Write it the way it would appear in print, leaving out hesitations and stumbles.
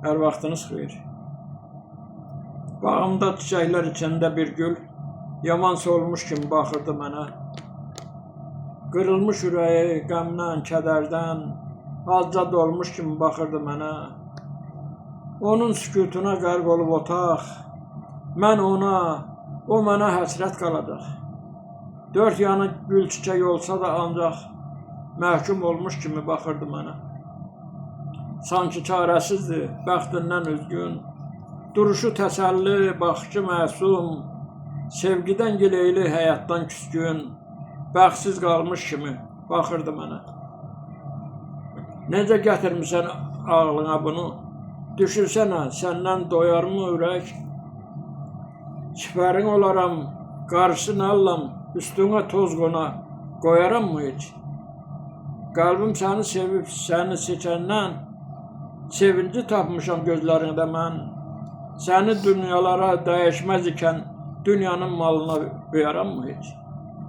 Hər vaxtınız xeyir. Bağımda çiçəklər içində bir gül, yaman solmuş kimi baxırdı mənə. Qırılmış ürəyi qəmdən, kədərdən, azca dolmuş kimi baxırdı mənə. Onun sükutuna qərq olub otaq, mən ona, o mənə həsrət qalacaq. Dörd yanı gül çiçək olsa da ancaq məhkum olmuş kimi baxırdı mənə. Sanki çarəsizdir, bəxtindən üzgün, duruşu təsəlli, baxışı məsum, sevgidən gileyli, həyatdan küskün, bəxtsiz qalmış kimi baxırdı mənə. Necə gətirmişsən ağlına bunu? Düşünsənə, səndən doyarmı ürək? Sipərin olaram, qarşısını allam, üstünə toz qona, qoyaram mı heç? Qəlbim səni sevib, səni seçəndən, sevinci tapmışam gözlərində mən. Səni dünyalara dəyişməz ikən, dünyanın malına qoyaram mı heç?